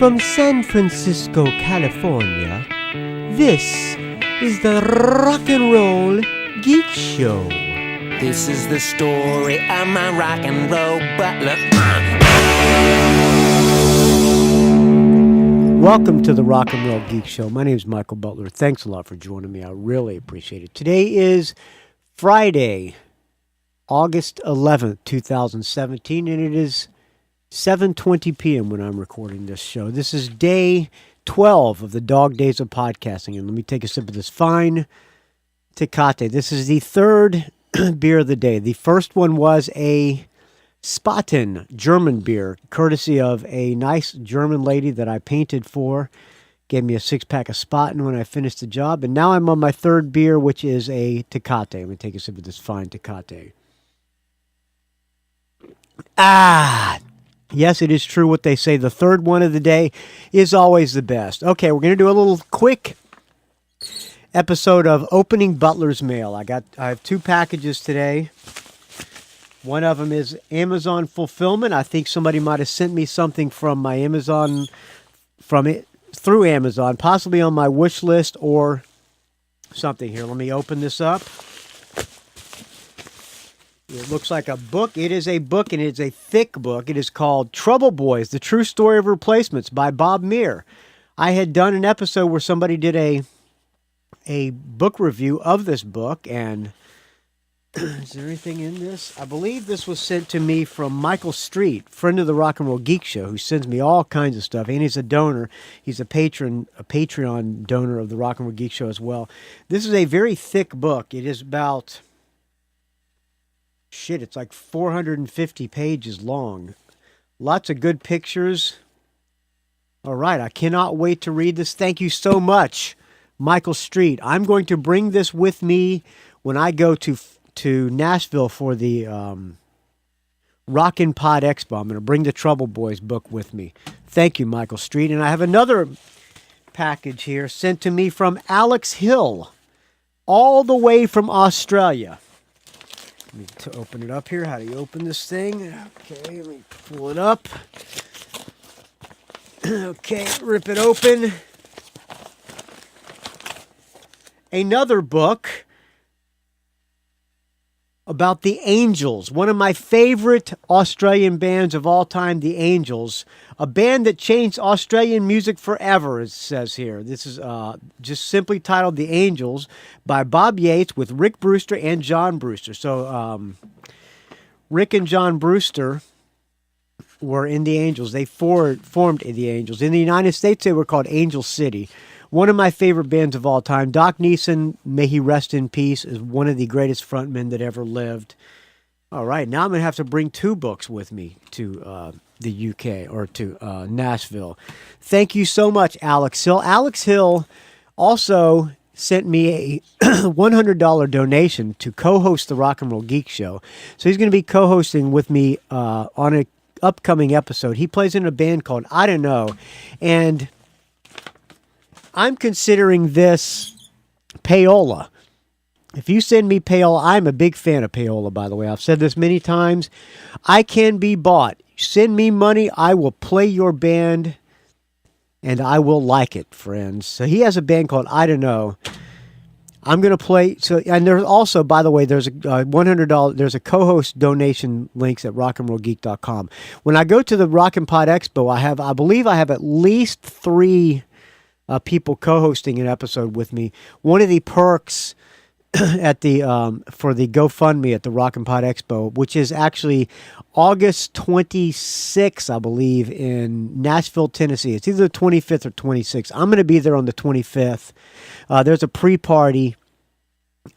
From San Francisco, California, this is the Rock and Roll Geek Show. This is the story of my rock and roll butler. Welcome to the Rock and Roll Geek Show. My name is Michael Butler. Thanks a lot for joining me. I really appreciate it. Today is Friday, August 11th, 2017, and it is 7:20 p.m. when I'm recording this show. This is day 12 of the dog days of podcasting, and let me take a sip of this fine Tecate. This is the third beer of the day. The first one was a Spaten German beer, courtesy of a nice German lady that I painted for. Gave me a six-pack of Spaten when I finished the job, and now I'm on my third beer, which is a Tecate. Let me take a sip of this fine Tecate. Yes, it is true what they say. The third one of the day is always the best. Okay, we're going to do a little quick episode of opening Butler's mail. I have two packages today. One of them is Amazon fulfillment. I think somebody might have sent me something from my Amazon, through Amazon, possibly on my wish list or something. Here, let me open this up. It looks like a book. It is a book, and it is a thick book. It is called Trouble Boys, The True Story of Replacements by Bob Muir. I had done an episode where somebody did a book review of this book, and is there anything in this? I believe this was sent to me from Michael Street, friend of the Rock and Roll Geek Show, who sends me all kinds of stuff, and he's a donor. He's a Patreon donor of the Rock and Roll Geek Show as well. This is a very thick book. It is about... it's like 450 pages long. Lots of good pictures. All right, I cannot wait to read this. Thank you so much, Michael Street. I'm going to bring this with me when I go to Nashville for the Rockin' Pod Expo. I'm going to bring the Trouble Boys book with me. Thank you, Michael Street. And I have another package here sent to me from Alex Hill, all the way from Australia. Let me open it up here. How do you open this thing? Okay, let me pull it up. Okay, rip it open. Another book about the Angels, one of my favorite Australian bands of all time, the Angels, a band that changed Australian music forever, it says here. This is just simply titled The Angels by Bob Yates with Rick Brewster and John Brewster. So Rick and John Brewster were in the Angels. They formed the Angels. In the United States, they were called Angel City. One of my favorite bands of all time. Doc Neeson, may he rest in peace, is one of the greatest frontmen that ever lived. All right, now I'm going to have to bring two books with me to the UK or to Nashville. Thank you so much, Alex Hill. Alex Hill also sent me a $100 donation to co-host the Rock and Roll Geek Show. So he's going to be co-hosting with me on an upcoming episode. He plays in a band called iDunno, and I'm considering this payola. If you send me payola, I'm a big fan of payola, by the way. I've said this many times. I can be bought. Send me money, I will play your band, and I will like it, friends. So he has a band called iDunno. I'm going to play. So, and there's also, by the way, there's a $100. There's a co-host donation links at rockandrollgeek.com. When I go to the Rockin' Pod Expo, I believe I have at least 3 people co-hosting an episode with me. One of the perks at the for the GoFundMe at the Rockin' Pod Expo, which is actually August 26th, I believe, in Nashville, Tennessee. It's either the 25th or 26th. I'm going to be there on the 25th. There's a pre-party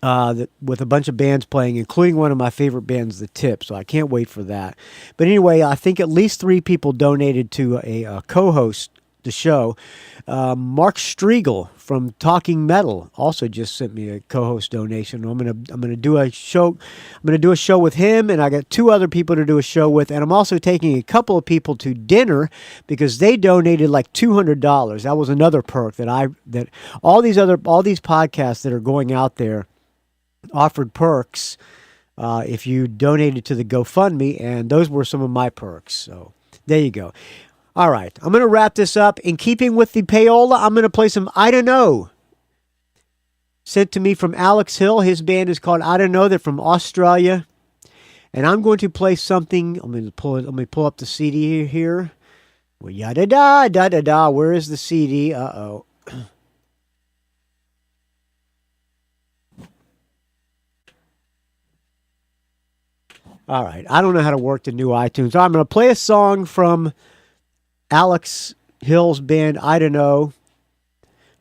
with a bunch of bands playing, including one of my favorite bands, The Tip, so I can't wait for that. But anyway, I think at least 3 people donated to a co-host the show. Mark Striegel from Talking Metal also just sent me a co-host donation. I'm gonna do a show. I'm gonna do a show with him, and I got 2 other people to do a show with, and I'm also taking a couple of people to dinner because they donated like $200. That was another perk that all these podcasts that are going out there offered perks if you donated to the GoFundMe, and those were some of my perks. So there you go. All right, I'm going to wrap this up. In keeping with the payola, I'm going to play some I Don't Know. Sent to me from Alex Hill. His band is called I Don't Know. They're from Australia. And I'm going to play something. Let me pull up the CD here. Well, yada da da da da. Where is the CD? Uh-oh. All right. I don't know how to work the new iTunes. I'm going to play a song from Alex Hill's band, I Don't Know,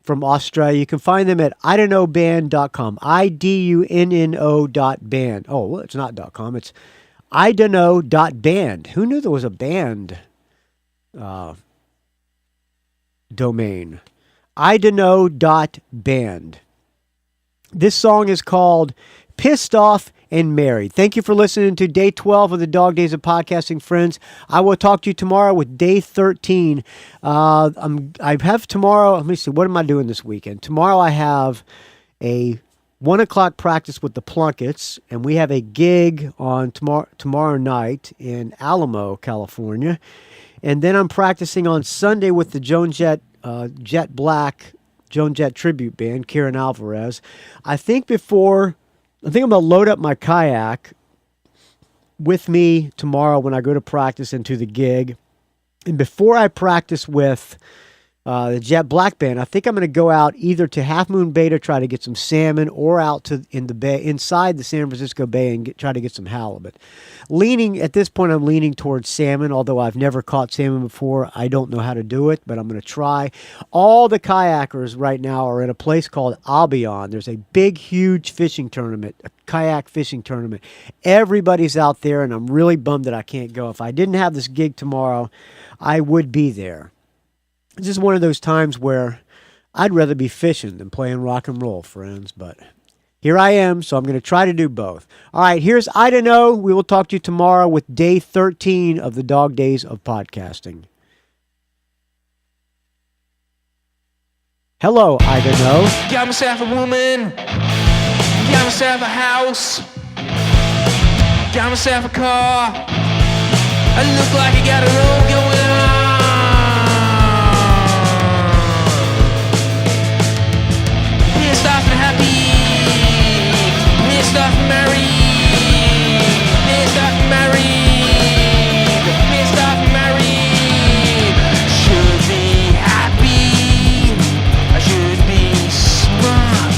from Australia. You can find them at iDunno&nbsp.com. IDUNNO.band. Oh, well, it's not .com. It's iDunno.band. Who knew there was a band domain? iDunno.band. This song is called Pissed Off and Married. Thank you for listening to day 12 of the Dog Days of Podcasting, friends. I will talk to you tomorrow with day 13. I have tomorrow, let me see, what am I doing this weekend? Tomorrow I have a 1 o'clock practice with the Plunkets, and we have a gig on tomorrow night in Alamo, California. And then I'm practicing on Sunday with the Jet Black Joan Jett tribute band, Kieran Alvarez. I think I'm going to load up my kayak with me tomorrow when I go to practice and to the gig. And before I practice with the Jet Black Band, I think I'm going to go out either to Half Moon Bay to try to get some salmon, or out in the bay, inside the San Francisco Bay, and try to get some halibut. At this point, I'm leaning towards salmon, although I've never caught salmon before. I don't know how to do it, but I'm going to try. All the kayakers right now are at a place called Albion. There's a big, huge fishing tournament, a kayak fishing tournament. Everybody's out there, and I'm really bummed that I can't go. If I didn't have this gig tomorrow, I would be there. It's just one of those times where I'd rather be fishing than playing rock and roll, friends. But here I am, so I'm going to try to do both. All right, here's I Don't Know. We will talk to you tomorrow with day 13 of the Dog Days of Podcasting. Hello, I Don't Know. Got myself a woman. Got myself a house. Got myself a car. I look like I got it all going on. Pissed off and happy. Pissed off and married. Pissed off and married. Pissed off and married. Should be happy. I should be smart.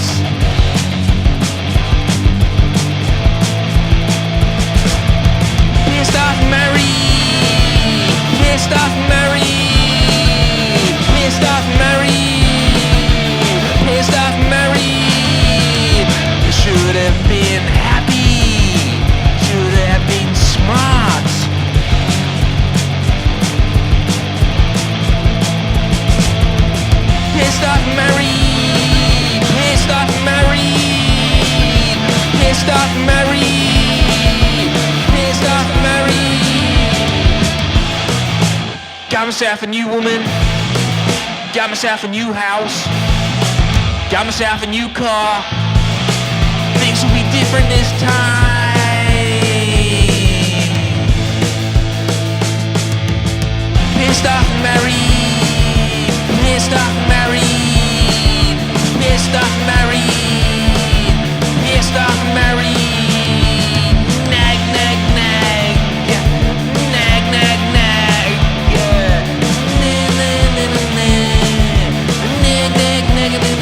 Pissed off and married. Pissed off and married. Pissed off and married. Pissed off and married. Should have been happy. Should have been smart. Pissed off and married. Pissed off and married. Pissed off and married. Pissed off and married. Got myself a new woman. Got myself a new house. Got myself a new car. Things will be different this time. Pissed off and married. Pissed off and married. Pissed off and married. Pissed off and married. Nag, nag, nag. Nag, nag, nag. Nag, nag, nag, nag. Nag, nag, nag, nag, nag.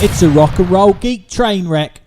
It's a rock and roll geek train wreck.